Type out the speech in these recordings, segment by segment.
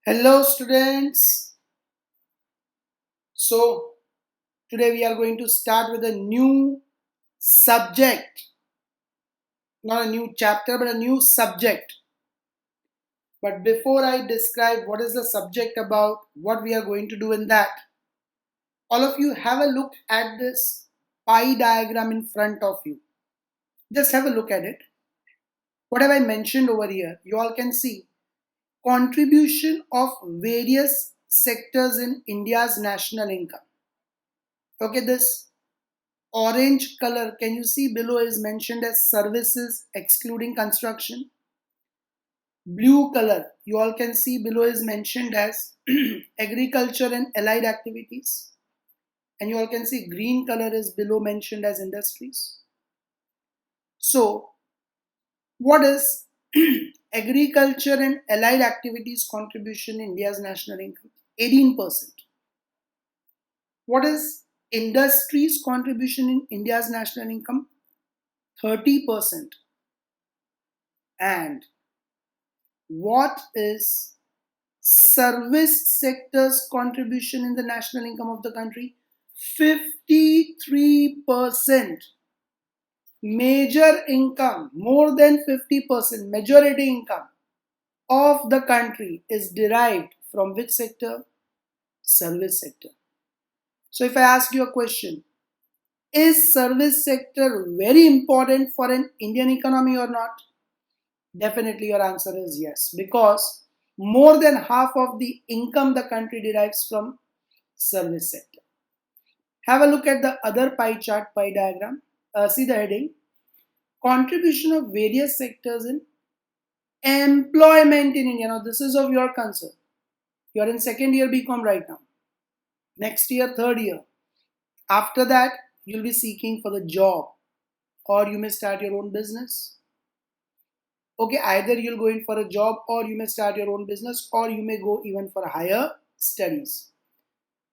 Hello students. So today we are going to start with a new subject, not a new chapter but a new subject. But before I describe what is the subject about, what we are going to do in that, all of you have a look at this pie diagram in front of you. Just have a look at it. What have I mentioned over here? You all can see contribution of various sectors in India's national income. Okay, this orange color, can you see below, is mentioned as services excluding construction. Blue color, you all can see below, is mentioned as agriculture and allied activities. And you all can see green color is below mentioned as industries. So what is agriculture and allied activities contribution in India's national income? 18%. What is industries contribution in India's national income? 30%. And what is service sector's contribution in the national income of the country? 53%. Major income, more than 50%, majority income of the country is derived from which sector? Service sector. So if I ask you a question, is service sector very important for an Indian economy or not? Definitely your answer is yes, because more than half of the income the country derives from service sector. Have a look at the other pie chart, pie diagram. See the heading, contribution of various sectors in employment in India. Now this is of your concern. You are in second year BCom right now. Next year, third year. After that, you'll be seeking for the job, or you may start your own business. Okay, either you'll go in for a job, or you may start your own business, or you may go even for higher studies.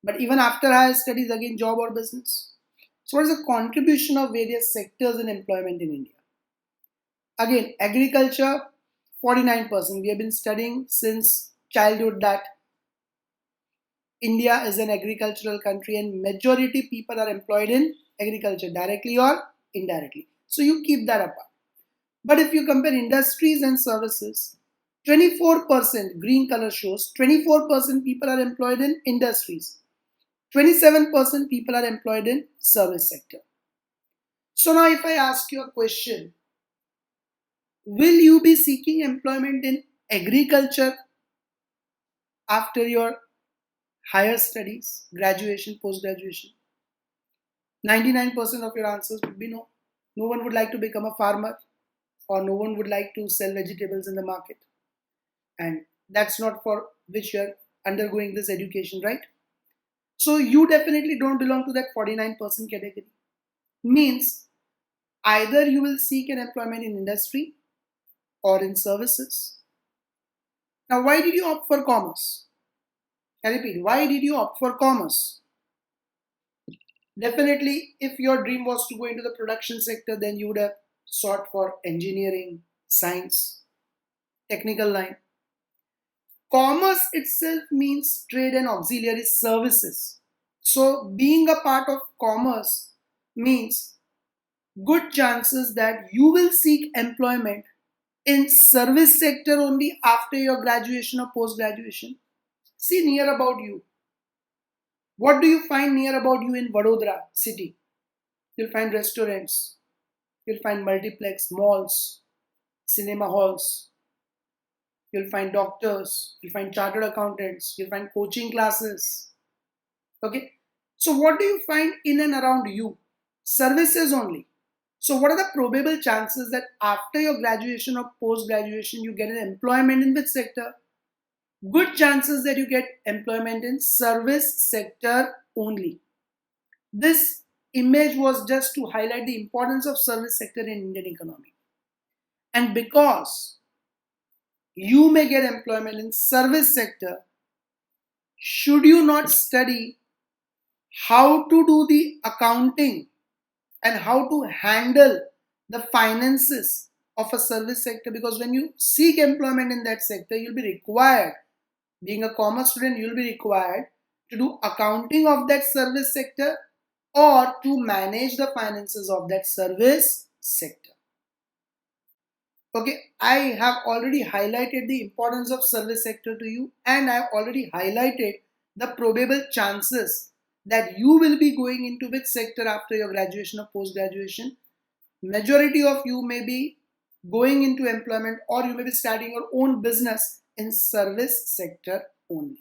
But even after higher studies, again job or business. So what is the contribution of various sectors in employment in India? Again, agriculture, 49%. We have been studying since childhood that India is an agricultural country and majority people are employed in agriculture, directly or indirectly. So you keep that apart. But if you compare industries and services, 24%, green color shows, 24% people are employed in industries. 27% people are employed in service sector. So now if I ask you a question, will you be seeking employment in agriculture after your higher studies, graduation, post-graduation? 99% of your answers would be no. No one would like to become a farmer, or no one would like to sell vegetables in the market. And that's not for which you are undergoing this education, right? So you definitely don't belong to that 49% category. Means either you will seek an employment in industry or in services. Now why did you opt for commerce? I repeat, why did you opt for commerce? Definitely, if your dream was to go into the production sector, then you would have sought for engineering, science, technical line. Commerce itself means trade and auxiliary services. So being a part of commerce means good chances that you will seek employment in service sector only after your graduation or post-graduation. See near about you. What do you find near about you in Vadodara city? You'll find restaurants, you'll find multiplex, malls, cinema halls, you'll find doctors, you'll find chartered accountants, you'll find coaching classes. Okay, so what do you find in and around you? Services only. So what are the probable chances that after your graduation or post-graduation you get an employment in which sector? Good chances that you get employment in service sector only. This image was just to highlight the importance of service sector in Indian economy. And because you may get employment in service sector, should you not study how to do the accounting and how to handle the finances of a service sector? Because when you seek employment in that sector, you'll be required Being a commerce student, you will be required to do accounting of that service sector or to manage the finances of that service sector. Okay, I have already highlighted the importance of service sector to you, and I have already highlighted the probable chances that you will be going into which sector after your graduation or post graduation. Majority of you may be going into employment, or you may be starting your own business in service sector only.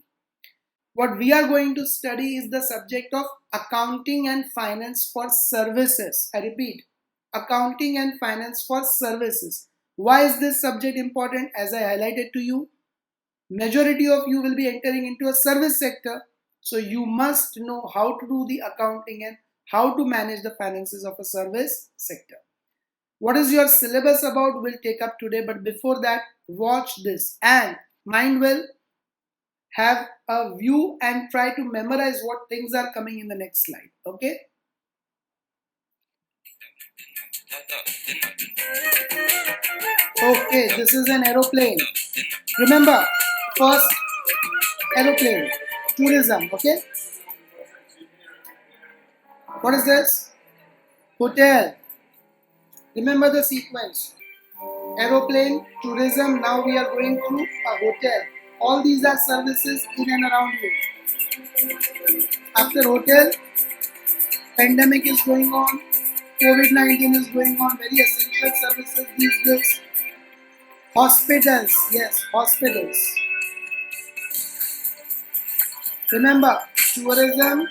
What we are going to study is the subject of accounting and finance for services. I repeat, accounting and finance for services. Why is this subject important? As I highlighted to you, majority of you will be entering into a service sector, so you must know how to do the accounting and how to manage the finances of a service sector. What is your syllabus about? We'll take up today, but before that, watch this and mind well, have a view and try to memorize what things are coming in the next slide. Okay? Okay, this is an aeroplane. Remember, first aeroplane, tourism. Okay? What is this? Hotel. Remember the sequence. Aeroplane, tourism. Now we are going to a hotel. All these are services in and around you. After hotel, pandemic is going on, COVID-19 is going on, very essential services these days. Hospitals, yes, hospitals. Remember, tourism,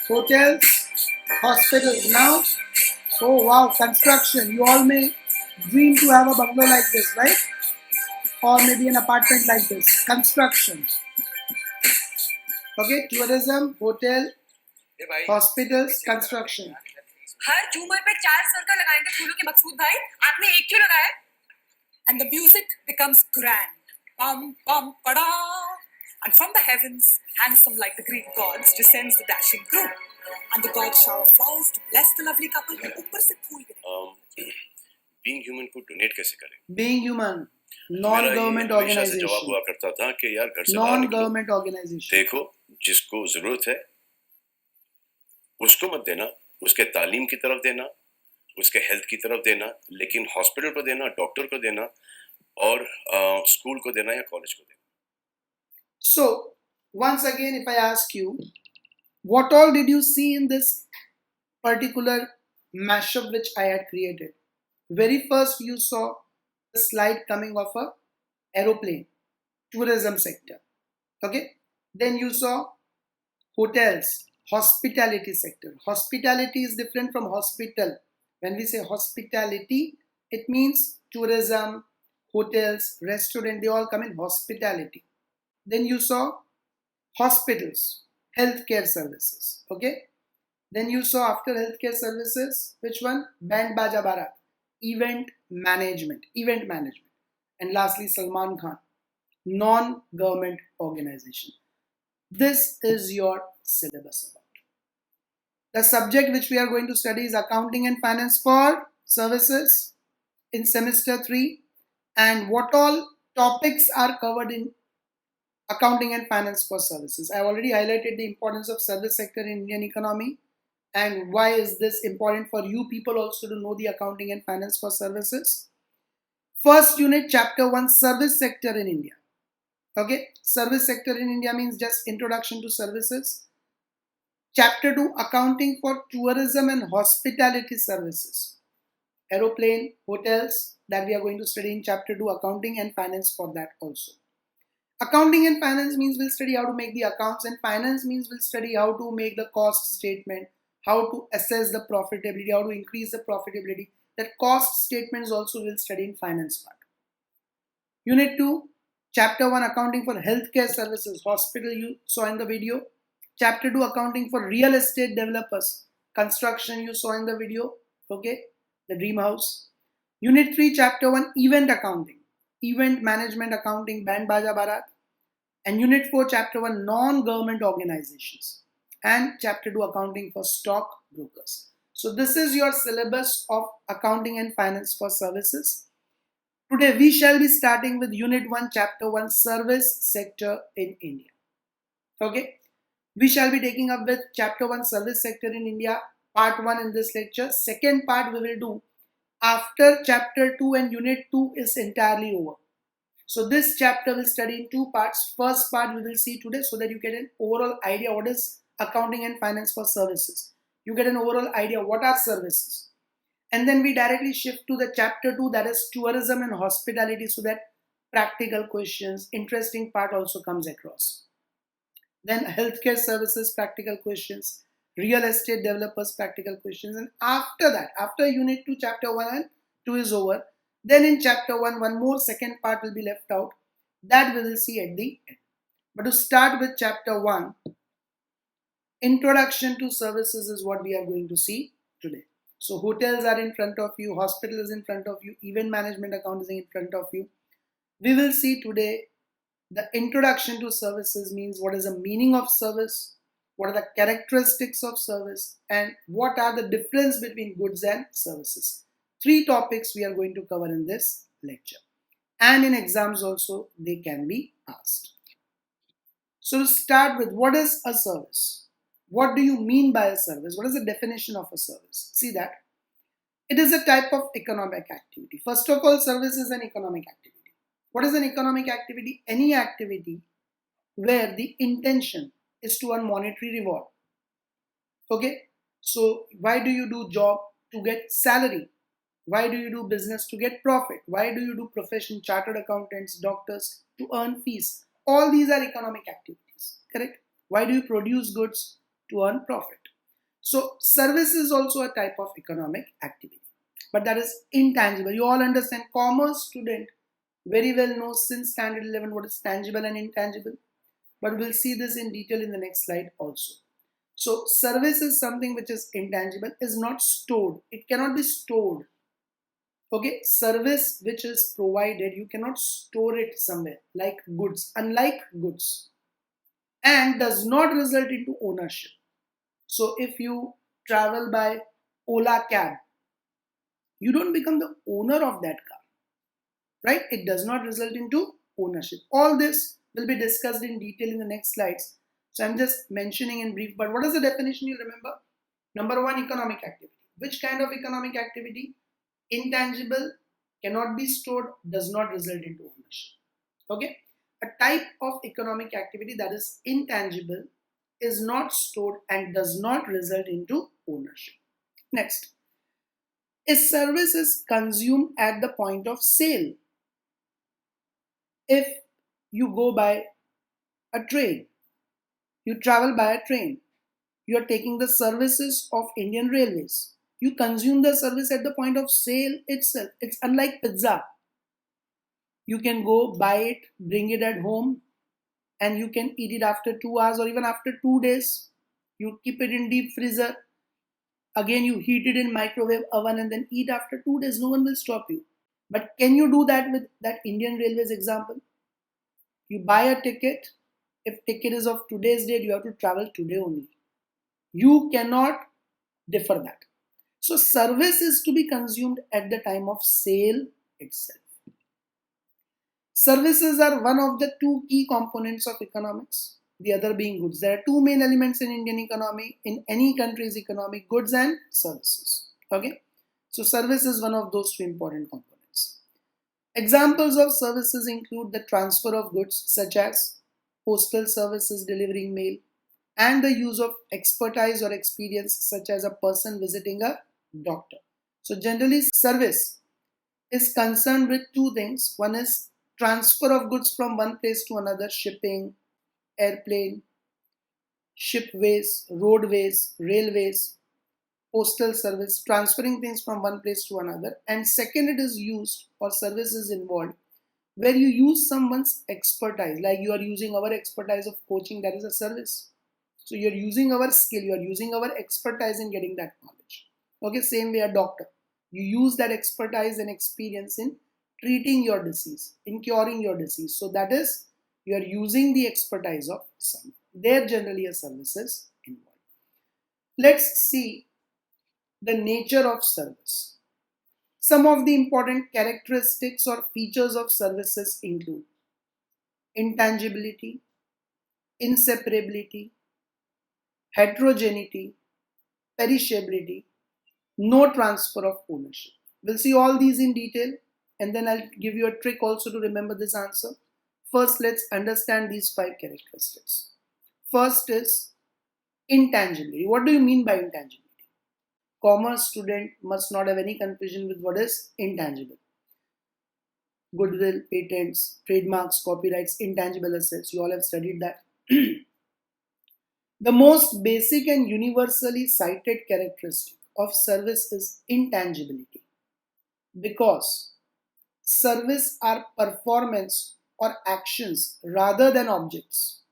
hotels, hospitals. Now, oh wow, construction. You all may dream to have a bungalow like this, right? Or maybe an apartment like this. Construction. Okay, tourism, hotel, hospitals, construction. हर झूमर पे 4 circle लगाए थे फूलों के मकसूद भाई, आपने एक क्यों लगाया? And the music becomes grand. Bum bum pada. And from the heavens, handsome like the Greek gods, descends the dashing groom. And the gods shower flowers to bless the lovely couple. ऊपर से फूल गिरे. Being human को donate कैसे करें? Being human, non-government organization. जवाब हुआ करता था कि यार घर से non-government organization. देखो, जिसको जरूरत है उसको मत देना, उसके तालीम की तरफ देना, उसके हेल्थ की तरफ देना, लेकिन हॉस्पिटल को देना, डॉक्टर को देना और स्कूल को देना या कॉलेज को देना. So, once again, if I ask you, what all did you see in this particular mashup which I had created? Very first, you saw the slide coming of a aeroplane, tourism sector. Okay. Then you saw hotels, hospitality sector. Hospitality is different from hospital. When we say hospitality, it means tourism, hotels, restaurant, they all come in hospitality. Then you saw hospitals, healthcare services. Okay. Then you saw after healthcare services, which one? Band Baja Barat, event management. And lastly, Salman Khan, non-government organization. This is your syllabus about. The subject which we are going to study is accounting and finance for services in semester 3, and what all topics are covered in accounting and finance for services. I have already highlighted the importance of service sector in Indian economy and why is this important for you people also to know the accounting and finance for services. First unit, chapter 1, service sector in India. Okay, service sector in India means just introduction to services. Chapter 2, accounting for tourism and hospitality services. Aeroplane, hotels, that we are going to study in chapter 2, accounting and finance for that also. Accounting and finance means we'll study how to make the accounts, and finance means we'll study how to make the cost statement, how to assess the profitability, how to increase the profitability. That cost statements also we'll study in finance part. Unit 2, chapter 1, accounting for healthcare services, hospital you saw in the video. Chapter 2, accounting for real estate developers, construction you saw in the video, okay, the dream house. Unit 3, chapter 1, event accounting, event management accounting, Band Baja Barat. And unit 4, chapter 1, non-government organizations. And chapter 2, accounting for stock brokers. So this is your syllabus of accounting and finance for services. Today we shall be starting with Unit 1, Chapter 1, Service Sector in India. Okay, we shall be taking up with Chapter 1, Service Sector in India, Part 1 in this lecture. Second part we will do after Chapter 2 and Unit 2 is entirely over. So this chapter will study in two parts. First part we will see today so that you get an overall idea what is accounting and finance for services. You get an overall idea what are services. And then we directly shift to the chapter 2, that is tourism and hospitality, so that practical questions, interesting part also comes across. Then healthcare services, practical questions, real estate developers, practical questions. And after that, after Unit 2, Chapter 1 and 2 is over, then in Chapter 1, one more second part will be left out. That we will see at the end. But to start with Chapter 1, Introduction to Services is what we are going to see today. So hotels are in front of you, hospital is in front of you, event management account is in front of you. We will see today the introduction to services means what is the meaning of service, what are the characteristics of service, and what are the difference between goods and services. Three topics we are going to cover in this lecture. And in exams also they can be asked. So to start with, what is a service? What do you mean by a service? What is the definition of a service? See that. It is a type of economic activity. First of all, service is an economic activity. What is an economic activity? Any activity where the intention is to earn monetary reward. Okay. So why do you do job? To get salary. Why do you do business? To get profit. Why do you do profession? Chartered accountants, doctors, to earn fees. All these are economic activities. Correct. Why do you produce goods? To earn profit. So service is also a type of economic activity, but that is intangible. You all understand, commerce student very well knows since standard 11 what is tangible and intangible, but we'll see this in detail in the next slide also. So service is something which is intangible, is not stored. It cannot be stored. Okay, service which is provided, you cannot store it somewhere like goods, unlike goods, and does not result into ownership. So if you travel by Ola cab, you don't become the owner of that car, right? It does not result into ownership. All this will be discussed in detail in the next slides. So I'm just mentioning in brief, but what is the definition you remember? Number one, economic activity. Which kind of economic activity? Intangible, cannot be stored, does not result into ownership. Okay? A type of economic activity that is intangible, is not stored, and does not result into ownership. Next, a service is consumed at the point of sale. If you go by a train, you travel by a train, you are taking the services of Indian Railways. You consume the service at the point of sale itself. It's unlike pizza. You can go buy it, bring it at home, and you can eat it after 2 hours or even after 2 days. You keep it in deep freezer. Again, you heat it in microwave oven and then eat after 2 days. No one will stop you. But can you do that with that Indian Railways example? You buy a ticket. If ticket is of today's date, you have to travel today only. You cannot defer that. So service is to be consumed at the time of sale itself. Services are one of the two key components of economics, the other being goods. There are two main elements in Indian economy, in any country's economy, goods and services. Okay, so service is one of those two important components. Examples of services include the transfer of goods such as postal services delivering mail, and the use of expertise or experience such as a person visiting a doctor. So generally service is concerned with two things. One is transfer of goods from one place to another, shipping, airplane, shipways, roadways, railways, postal service, transferring things from one place to another. And second, it is used or service is involved where you use someone's expertise, like you are using our expertise of coaching, that is a service. So you're using our skill, you're using our expertise in getting that knowledge. Okay, same way a doctor. You use that expertise and experience in treating your disease, in curing your disease. So that is, you are using the expertise of someone. There generally a service is involved. Let's see the nature of service. Some of the important characteristics or features of services include intangibility, inseparability, heterogeneity, perishability, no transfer of ownership. We'll see all these in detail, and then I'll give you a trick also to remember this answer. First, let's understand these 5 characteristics. First is intangibility. What do you mean by intangibility? Commerce student must not have any confusion with what is intangible. Goodwill, patents, trademarks, copyrights, intangible assets. You all have studied that. The most basic and universally cited characteristic of service is intangibility, because service are performance or actions rather than objects.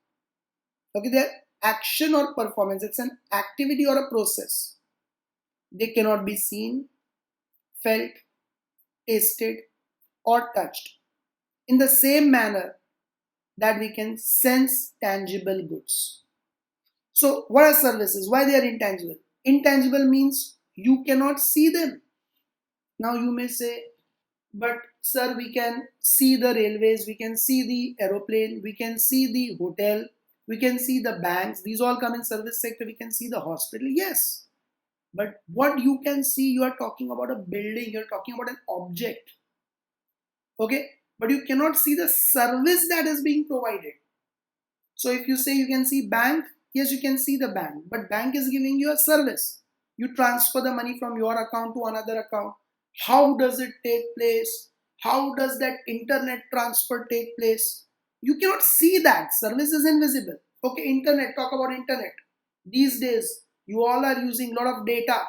Okay, they're action or performance. It's an activity or a process. They cannot be seen, felt, tasted, or touched in the same manner that we can sense tangible goods. So, what are services? Why they are intangible? Intangible means you cannot see them. Now, you may say, but sir, we can see the railways, we can see the aeroplane, we can see the hotel, we can see the banks. These all come in service sector. We can see the hospital. Yes. But what you can see, you are talking about a building, you're talking about an object. Okay, but you cannot see the service that is being provided. So if you say you can see bank, yes, you can see the bank, but bank is giving you a service. You transfer the money from your account to another account. How does it take place? How does that internet transfer take place? You cannot see that. Service is invisible. Okay, internet, talk about internet. These days, you all are using a lot of data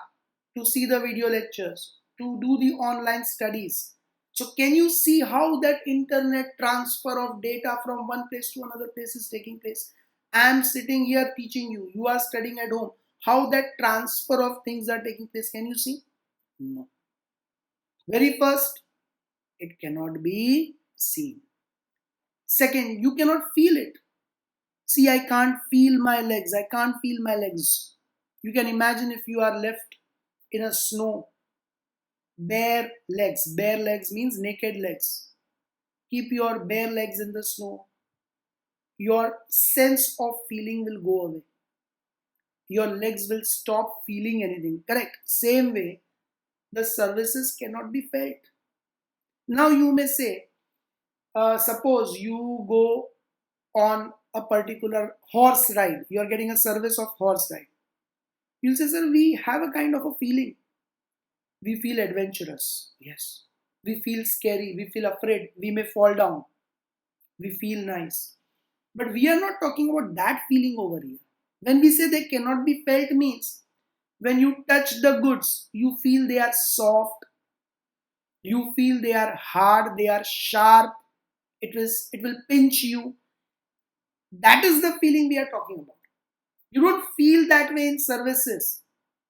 to see the video lectures, to do the online studies. So can you see how that internet transfer of data from one place to another place is taking place? I am sitting here teaching you. You are studying at home. How that transfer of things are taking place, can you see? No. Very first, it cannot be seen. Second, you cannot feel it. See, I can't feel my legs. I can't feel my legs. You can imagine if you are left in a snow, bare legs. Bare legs means naked legs. Keep your bare legs in the snow. Your sense of feeling will go away. Your legs will stop feeling anything. Correct. Same way, the services cannot be felt. Now you may say, suppose you go on a particular horse ride. You are getting a service of horse ride. You'll say, sir, we have a kind of a feeling. We feel adventurous. Yes. We feel scary. We feel afraid. We may fall down. We feel nice. But we are not talking about that feeling over here. When we say they cannot be felt means, when you touch the goods, you feel they are soft. You feel they are hard. They are sharp. It will pinch you. That is the feeling we are talking about. You don't feel that way in services.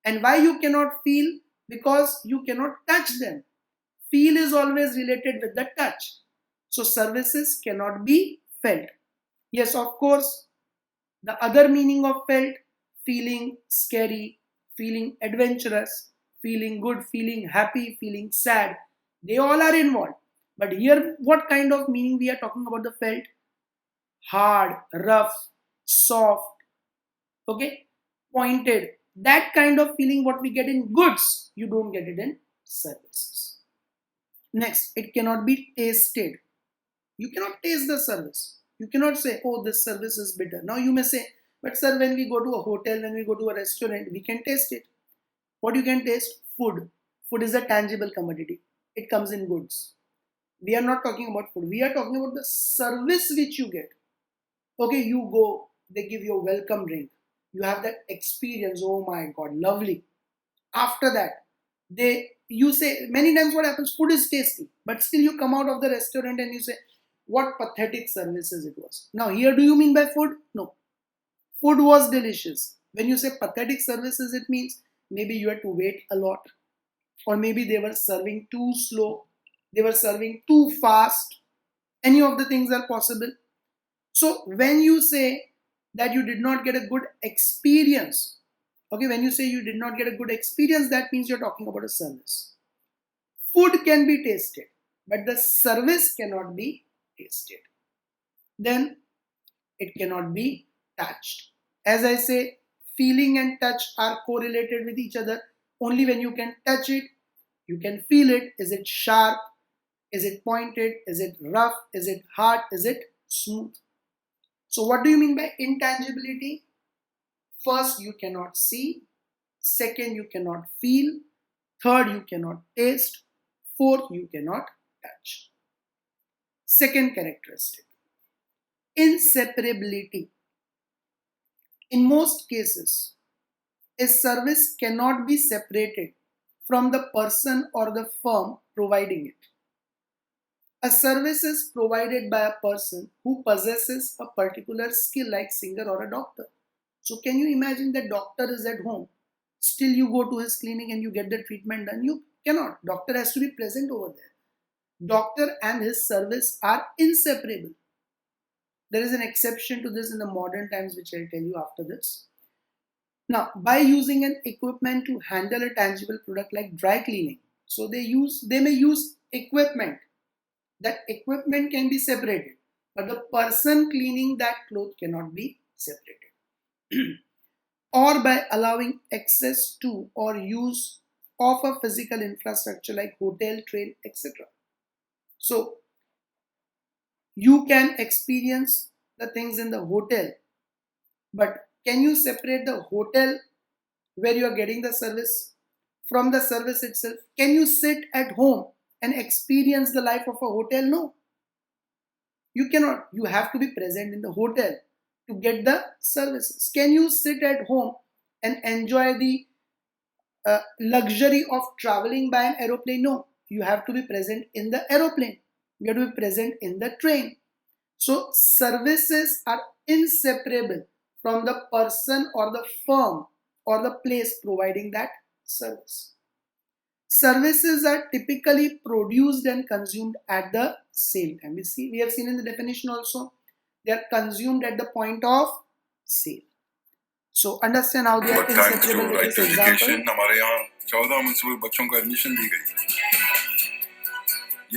And why you cannot feel? Because you cannot touch them. Feel is always related with the touch. So services cannot be felt. Yes, of course, the other meaning of felt, feeling scary, feeling adventurous, feeling good, feeling happy, feeling sad, they all are involved. But here, what kind of meaning we are talking about the felt? Hard, rough, soft, okay, pointed. That kind of feeling what we get in goods, you don't get it in services. Next, it cannot be tasted. You cannot taste the service. You cannot say, oh, this service is bitter. Now you may say, but sir, when we go to a hotel, when we go to a restaurant, we can taste it. What you can taste? Food. Food is a tangible commodity. It comes in goods. We are not talking about food. We are talking about the service which you get. Okay, you go, they give you a welcome drink. You have that experience. Oh my God, lovely. After that, you say, many times what happens, food is tasty, but still you come out of the restaurant and you say, what pathetic services it was. Now here, do you mean by food? No. Food was delicious. When you say pathetic services, it means maybe you had to wait a lot, or maybe they were serving too slow, they were serving too fast. Any of the things are possible. So when you say that you did not get a good experience, okay, when you say you did not get a good experience, that means you're talking about a service. Food can be tasted, but the service cannot be tasted. Then it cannot be touched. As I say, feeling and touch are correlated with each other. Only when you can touch it, you can feel it. Is it sharp? Is it pointed? Is it rough? Is it hard? Is it smooth? So what do you mean by intangibility? First, you cannot see. Second, you cannot feel. Third, you cannot taste. Fourth, you cannot touch. Second characteristic, inseparability. In most cases, a service cannot be separated from the person or the firm providing it. A service is provided by a person who possesses a particular skill like singer or a doctor. So can you imagine that doctor is at home, still you go to his clinic and you get the treatment done? You cannot. Doctor has to be present over there. Doctor and his service are inseparable. There is an exception to this in the modern times, which I'll tell you after this. Now, by using an equipment to handle a tangible product like dry cleaning, so they may use equipment. That equipment can be separated, but the person cleaning that cloth cannot be separated. Or by allowing access to or use of a physical infrastructure like hotel, train, etc. So you can experience the things in the hotel, but can you separate the hotel where you are getting the service from the service itself? Can you sit at home and experience the life of a hotel? No. You cannot. You have to be present in the hotel to get the services. Can you sit at home and enjoy the luxury of traveling by an aeroplane? No. You have to be present in the aeroplane. You have to be present in the train. So services are inseparable from the person or the firm or the place providing that service. Services are typically produced and consumed at the same time. We have seen in the definition also, they are consumed at the point of sale. So understand how they are inseparable with this example. हमारे यहाँ 14 municipal बच्चों को admission दी गई।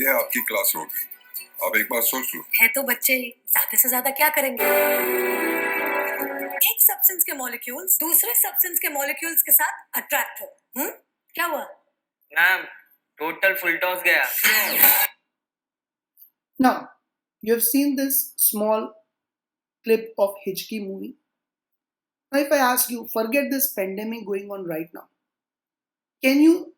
ये है आपकी class होगी। आप एक बार सोच लो। है तो बच्चे ज्यादा से ज्यादा क्या करेंगे? एक सब्सटेंस के मॉलिक्यूल्स दूसरे सब्सटेंस के मॉलिक्यूल्स के साथ अट्रैक्ट हो। क्या हुआ? मैम टोटल फुल टॉस गया। Now, you have seen this small clip of Hitchcock movie. Now, if I ask you, forget this pandemic going on right now. Can you,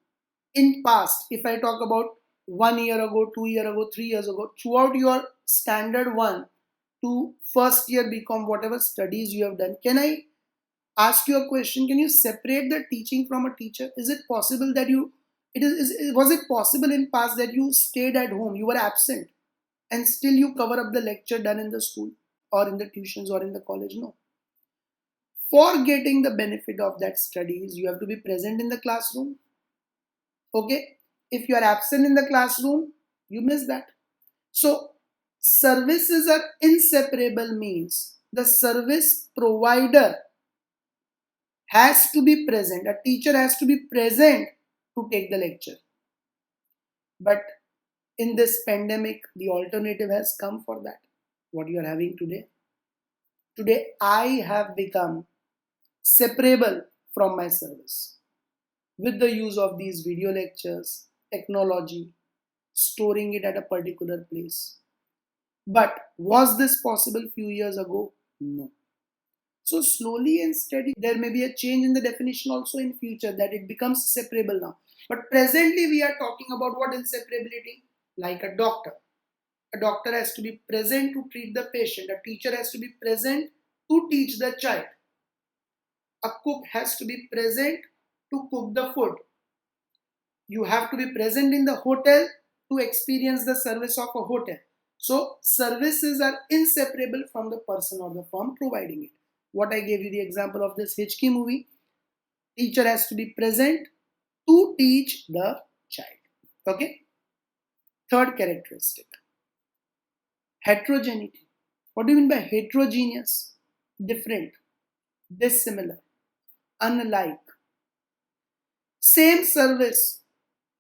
in past, if I talk about 1 year ago, 2 years ago, 3 years ago, throughout your standard 1 to first year BCom, whatever studies you have done, can I ask you a question? Can you separate the teaching from a teacher? Is it possible that was it possible in past that you stayed at home, you were absent, and still you cover up the lecture done in the school or in the tuitions or in the college? No. For getting the benefit of that studies, you have to be present in the classroom. Okay? If you are absent in the classroom, you miss that. So, services are inseparable means the service provider has to be present. A teacher has to be present to take the lecture. But in this pandemic, the alternative has come for that. What you are having today. Today, I have become separable from my service with the use of these video lectures, technology, storing it at a particular place. But was this possible few years ago? No. So slowly and steady, there may be a change in the definition also in future that it becomes separable now. But presently we are talking about what inseparability? Like a doctor. A doctor has to be present to treat the patient. A teacher has to be present to teach the child. A cook has to be present to cook the food. You have to be present in the hotel to experience the service of a hotel. So services are inseparable from the person or the firm providing it. What I gave you the example of this Hitchcock movie. Teacher has to be present to teach the child. Okay. Third characteristic. Heterogeneity. What do you mean by heterogeneous? Different, dissimilar, unlike. Same service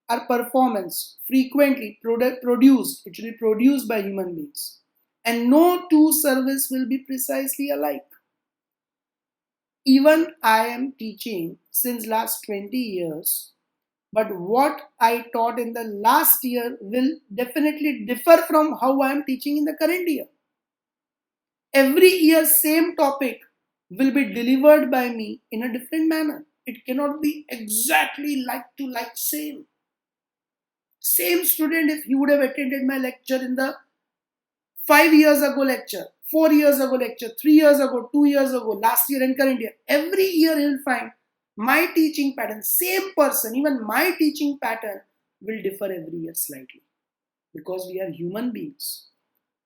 our performance frequently produced, it will be produced by human beings. And no two service will be precisely alike. Even I am teaching since last 20 years, but what I taught in the last year will definitely differ from how I am teaching in the current year. Every year, same topic will be delivered by me in a different manner. It cannot be exactly like to like same. Same student, if he would have attended my lecture in the 5 years ago lecture, 4 years ago lecture, 3 years ago, 2 years ago, last year and current year, every year he will find my teaching pattern, same person, even my teaching pattern will differ every year slightly, because we are human beings.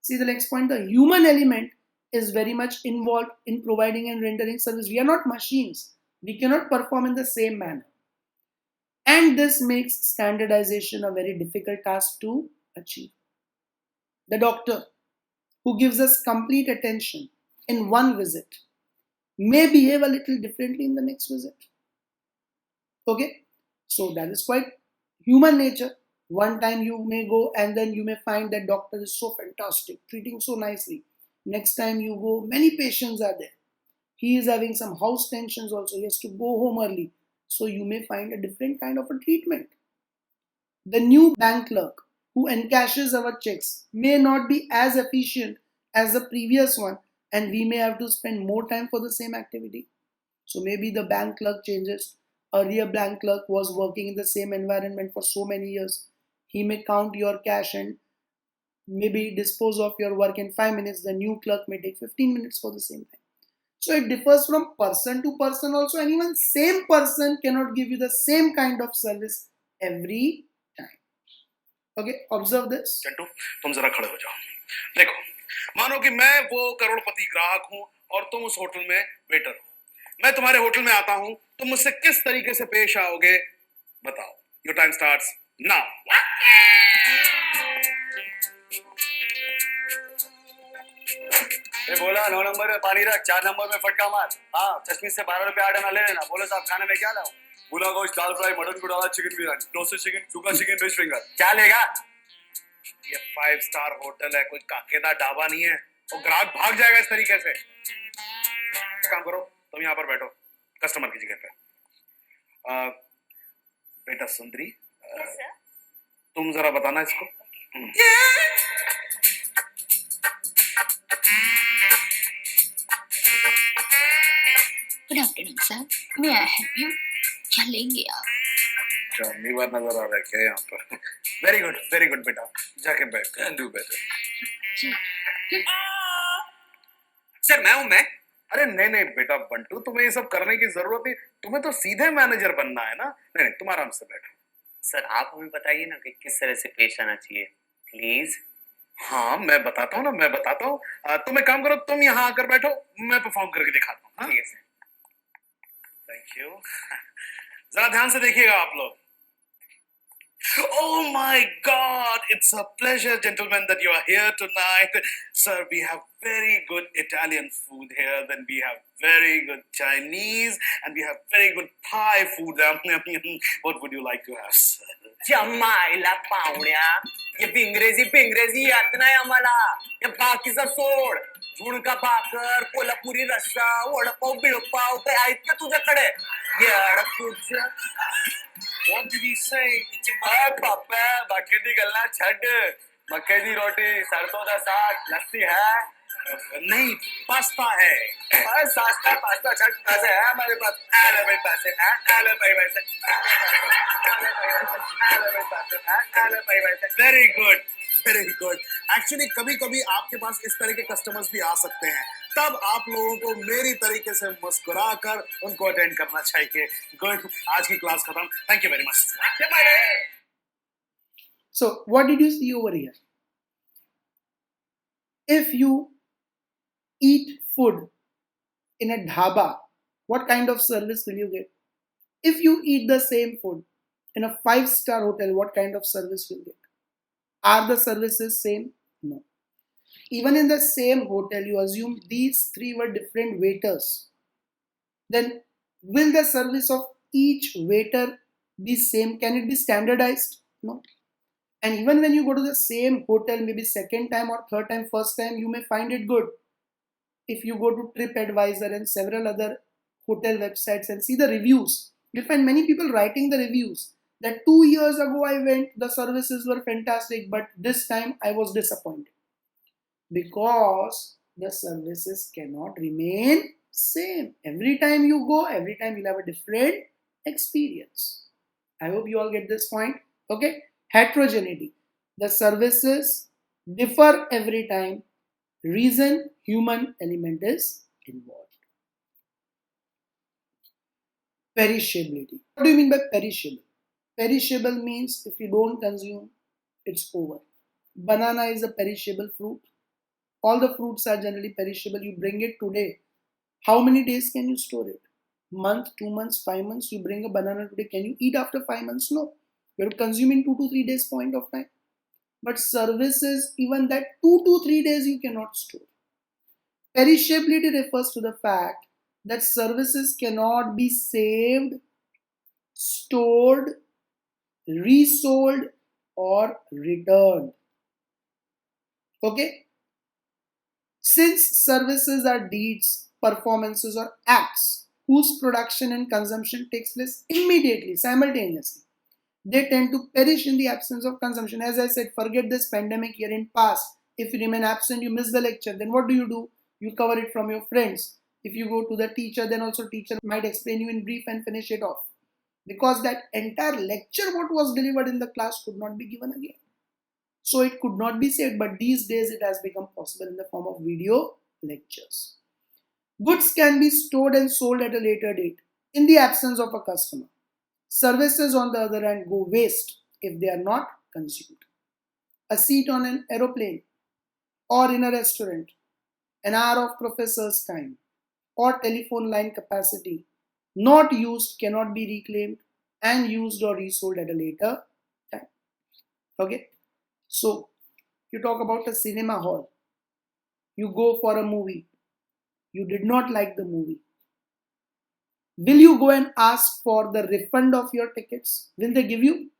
See the next point, the human element is very much involved in providing and rendering service. We are not machines. We cannot perform in the same manner. And this makes standardization a very difficult task to achieve. The doctor who gives us complete attention in one visit may behave a little differently in the next visit. Okay, so that is quite human nature. One time you may go and then you may find that doctor is so fantastic, treating so nicely. Next time you go, many patients are there. He is having some house tensions also. He has to go home early. So you may find a different kind of a treatment. The new bank clerk who encashes our checks may not be as efficient as the previous one, and we may have to spend more time for the same activity. So maybe the bank clerk changes. Earlier bank clerk was working in the same environment for so many years. He may count your cash and maybe dispose of your work in 5 minutes. The new clerk may take 15 minutes for the same time. So it differs from person to person also, and even same person cannot give you the same kind of service every time. Okay, observe this. Chantu तुम जरा खड़े हो जाओ. देखो, मानो कि मैं वो करोड़पति ग्राहक हूं और तुम उस होटल में वेटर हो. मैं तुम्हारे होटल में आता हूं, तुम मुझसे किस तरीके से पेश आओगे बताओ. Your time starts now. बोला 9 नंबर में पानी रख, 4 नंबर में फटका मार. हाँ, चश्मी से 12 रुपए 8 आना ले लेना. बोलो साहब खाने में क्या लाऊं? भुना गोश्त, दाल फ्राई, मटन गुड़ाला, चिकन बिरयानी, टोस्टेड चिकन, सूखा चिकन, फिश फिंगर. क्या लेगा? ये 5 स्टार होटल है, कोई काकेदा ढाबा नहीं है. और ग्राहक भाग जाएगा इस तरीके से. काम करो, तुम यहाँ पर बैठो कस्टमर की जगह पे. बेटा सुंदरी, तुम जरा बताना इसको. Good afternoon, sir. May I help you? क्या लेंगे आप? मीवा नजर आ रहा है क्या यहाँ पर? वेरी गुड बेटा, जाके बैठ. Can do better. सर मैं हूं मैं. अरे नहीं बेटा बंटू, तुम्हें ये सब करने की जरूरत नहीं. तुम्हें तो सीधे मैनेजर बनना है ना. नहीं तुम आराम से बैठो. सर आप हमें बताइए ना कि किस तरह से पेश आना चाहिए प्लीज. हाँ मैं बताता हूँ ना. तुम एक काम करो, तुम यहाँ आकर बैठो, मैं परफॉर्म करके दिखाता हूँ. ठीक है सर. Thank you. जरा ध्यान से देखिएगा आप लोग. Oh my God, it's a pleasure, gentlemen, that you are here tonight. Sir, we have very good Italian food here, then we have very good Chinese, and we have very good Thai food. What would you like to have, sir? जमायला पाहुण्या, ये बिंग्रेजी येत नाही आम्हाला. या बाकीचा सोड. झुणका भाकर, कोल्हापुरी रस्सा, वडपाव बिळपाव काय आहेत का तुझ्याकडे? येड तुझं. What did he say? पापा बाकी दी गल्ला छड. मक्के दी रोटी, सरसों का साग, लस्सी है? नहीं, पास्ता है. पास्ता छड. पैसे है हमारे पास. आले भाई पैसे. आले भाई पैसे. Very good. एक्चुअली कभी कभी आपके पास इस तरह के कस्टमर्स भी आ सकते हैं. तब आप लोगों को मेरी तरीके से मुस्कुरा कर उनको अटेंड करना चाहिए. गुड. आज की क्लास खत्म. Thank you very much. So what did you see over here? If you eat food in a dhaba, what kind of service will you get? If you eat the same food in a 5-star hotel, what kind of service will you get? Are the services same? No. Even in the same hotel, you assume these 3 were different waiters. Then will the service of each waiter be same? Can it be standardized? No. And even when you go to the same hotel, maybe second time or third time, first time, you may find it good. If you go to TripAdvisor and several other hotel websites and see the reviews, you'll find many people writing the reviews that 2 years ago I went, the services were fantastic, but this time I was disappointed. Because the services cannot remain same. Every time you go, every time you'll have a different experience. I hope you all get this point. Okay? Heterogeneity. The services differ every time. Reason, human element is involved. Perishability. What do you mean by perishable? Perishable means if you don't consume, it's over. Banana is a perishable fruit. All the fruits are generally perishable. You bring it today. How many days can you store it? Month, 2 months, 5 months. You bring a banana today. Can you eat after 5 months? No. You have to consume in 2 to 3 days point of time. But services, even that 2 to 3 days you cannot store. Perishability refers to the fact that services cannot be saved, stored, resold, or returned. Okay? Since services are deeds, performances, or acts whose production and consumption takes place immediately, simultaneously, they tend to perish in the absence of consumption. As I said, forget this pandemic year in past. If you remain absent, you miss the lecture. Then what do? You cover it from your friends. If you go to the teacher, then also teacher might explain you in brief and finish it off. Because that entire lecture, what was delivered in the class, could not be given again. So it could not be saved, but these days it has become possible in the form of video lectures. Goods can be stored and sold at a later date in the absence of a customer. Services, on the other hand, go waste if they are not consumed. A seat on an aeroplane or in a restaurant, an hour of professor's time, or telephone line capacity not used cannot be reclaimed and used or resold at a later time. Okay? So, you talk about a cinema hall. You go for a movie. You did not like the movie. Will you go and ask for the refund of your tickets? Will they give you?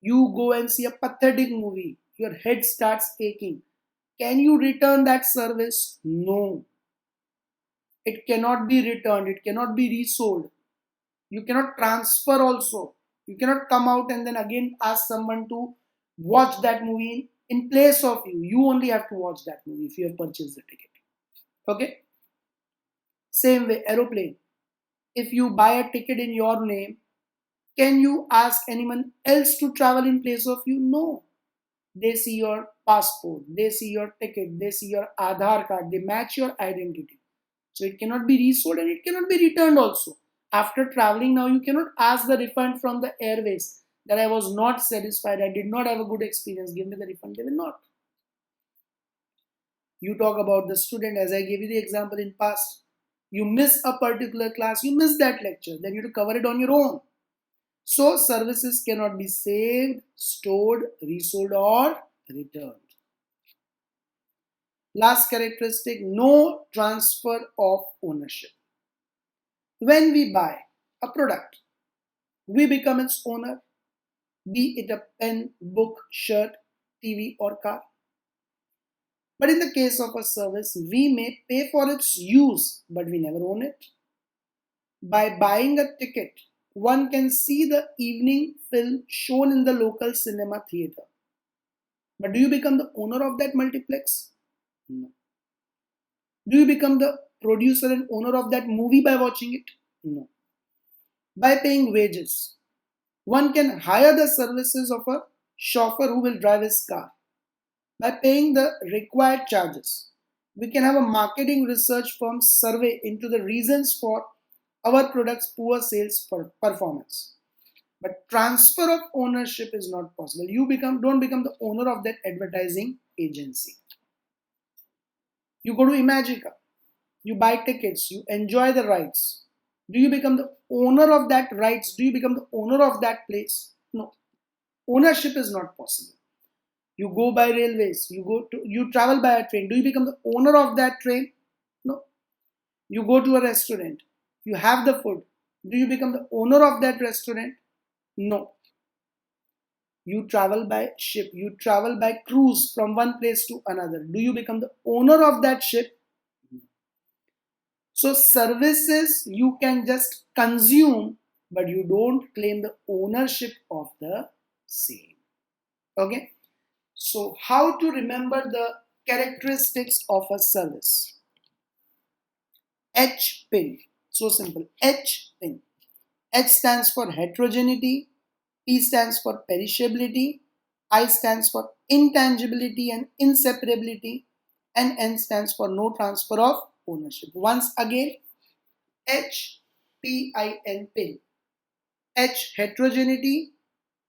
You go and see a pathetic movie. Your head starts aching. Can you return that service? No. It cannot be returned. It cannot be resold. You cannot transfer also. You cannot come out and then again ask someone to watch that movie in place of you. You only have to watch that movie if you have purchased the ticket. Okay? Same way, aeroplane. If you buy a ticket in your name, can you ask anyone else to travel in place of you? No. They see your passport, they see your ticket, they see your Aadhaar card, they match your identity. So it cannot be resold and it cannot be returned also. After traveling now, you cannot ask the refund from the airways that I was not satisfied, I did not have a good experience, give me the refund. They will not. You talk about the student, as I gave you the example in past. You miss a particular class, you miss that lecture, then you have to cover it on your own. So services cannot be saved, stored, resold, or returned. Last characteristic, no transfer of ownership. When we buy a product, we become its owner, be it a pen, book, shirt, TV, or car. But in the case of a service, we may pay for its use, but we never own it. By buying a ticket, one can see the evening film shown in the local cinema theater. But do you become the owner of that multiplex? No. Do you become the producer and owner of that movie by watching it? No. By paying wages, one can hire the services of a chauffeur who will drive his car. By paying the required charges, we can have a marketing research firm survey into the reasons for our product's poor sales performance. But transfer of ownership is not possible. You don't become the owner of that advertising agency. You go to Imagica, you buy tickets, you enjoy the rides. Do you become the owner of that rides? Do you become the owner of that place? No. Ownership is not possible. You go by railways, you travel by a train. Do you become the owner of that train? No. You go to a restaurant, you have the food. Do you become the owner of that restaurant? No. You travel by ship. You travel by cruise from one place to another. Do you become the owner of that ship? So services you can just consume, but you don't claim the ownership of the same. Okay. So how to remember the characteristics of a service? H pin. So simple. H pin. H stands for heterogeneity. P stands for perishability. I stands for intangibility and inseparability. And N stands for no transfer of ownership. Once again, H P I N pin. H heterogeneity,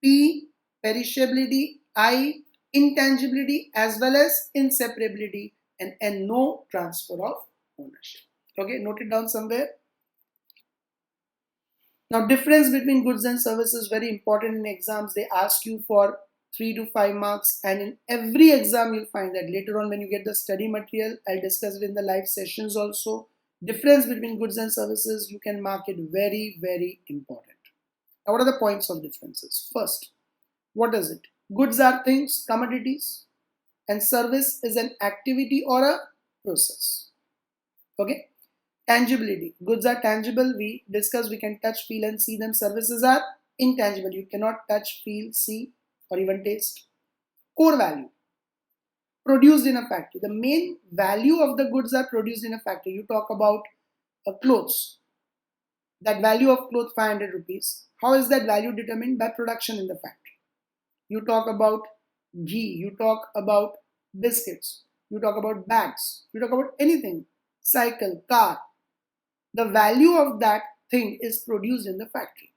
P perishability, I intangibility as well as inseparability, and N no transfer of ownership. Okay, note it down somewhere. Now, difference between goods and services is very important in exams. They ask you for 3 to 5 marks, and in every exam you'll find that. Later on when you get the study material, I'll discuss it in the live sessions also. Difference between goods and services, you can mark it very, very important. Now, what are the points of differences? First, what is it? Goods are things, commodities, and service is an activity or a process. Okay. Tangibility. Goods are tangible. We discussed we can touch, feel and see them. Services are intangible. You cannot touch, feel, see or even taste. Core value. Produced in a factory. The main value of the goods are produced in a factory. You talk about clothes. That value of clothes 500 rupees. How is that value determined? By production in the factory. You talk about ghee. You talk about biscuits. You talk about bags. You talk about anything. Cycle, car. The value of that thing is produced in the factory.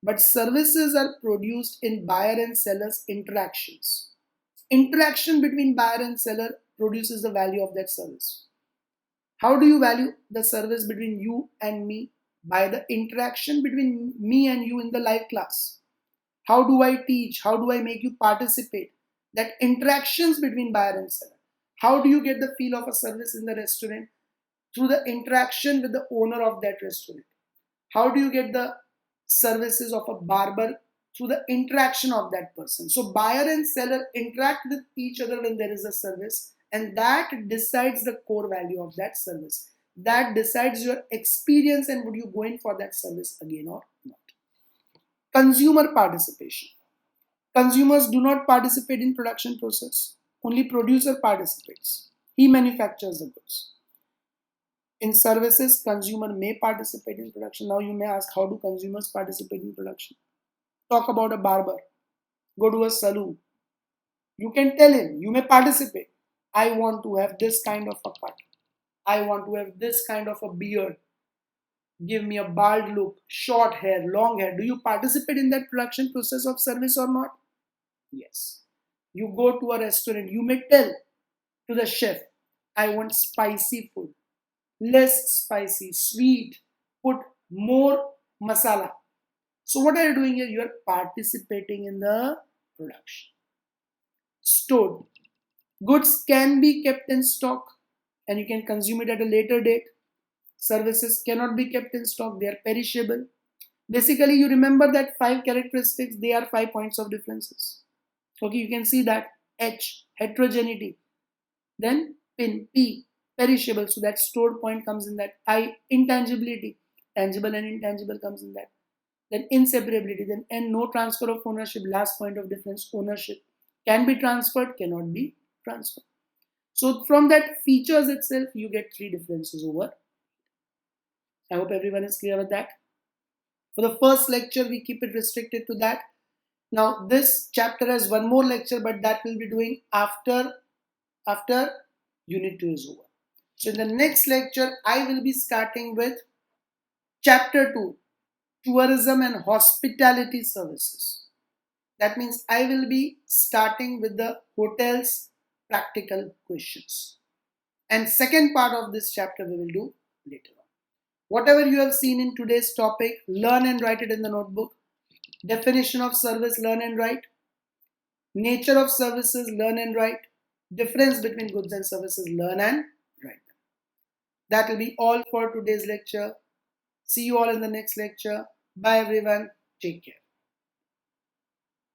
But services are produced in buyer and seller's interactions. Interaction between buyer and seller produces the value of that service. How do you value the service between you and me? By the interaction between me and you in the live class. How do I teach? How do I make you participate? That interactions between buyer and seller. How do you get the feel of a service in the restaurant? Through the interaction with the owner of that restaurant. How do you get the services of a barber? Through the interaction of that person. So buyer and seller interact with each other when there is a service, and that decides the core value of that service. That decides your experience and would you go in for that service again or not. Consumer participation. Consumers do not participate in production process. Only producer participates. He manufactures the goods. In services, consumer may participate in production. Now you may ask, how do consumers participate in production? Talk about a barber. Go to a saloon. You can tell him, you may participate. I want to have this kind of a cut. I want to have this kind of a beard. Give me a bald look, short hair, long hair. Do you participate in that production process of service or not? Yes. You go to a restaurant. You may tell to the chef, I want spicy food. Less spicy, sweet, put more masala. So what are you doing here? You are participating in the production. Stored. Goods can be kept in stock and you can consume it at a later date. Services cannot be kept in stock. They are perishable. Basically, you remember that 5 characteristics. They are 5 points of differences. Okay, you can see that H, heterogeneity. Then pin, P, perishable, so that stored point comes in that. I, intangibility, tangible and intangible comes in that. Then inseparability, then N, no transfer of ownership, last point of difference, ownership. Can be transferred, cannot be transferred. So from that features itself, you get 3 differences over. I hope everyone is clear with that. For the first lecture, we keep it restricted to that. Now this chapter has one more lecture, but that we'll be doing after Unit 2 is over. So in the next lecture, I will be starting with Chapter 2, Tourism and Hospitality Services. That means I will be starting with the hotels practical questions. And second part of this chapter we will do later on. Whatever you have seen in today's topic, learn and write it in the notebook. Definition of service, learn and write. Nature of services, learn and write. Difference between goods and services, learn and write. That will be all for today's lecture. See you all in the next lecture. Bye everyone. Take care.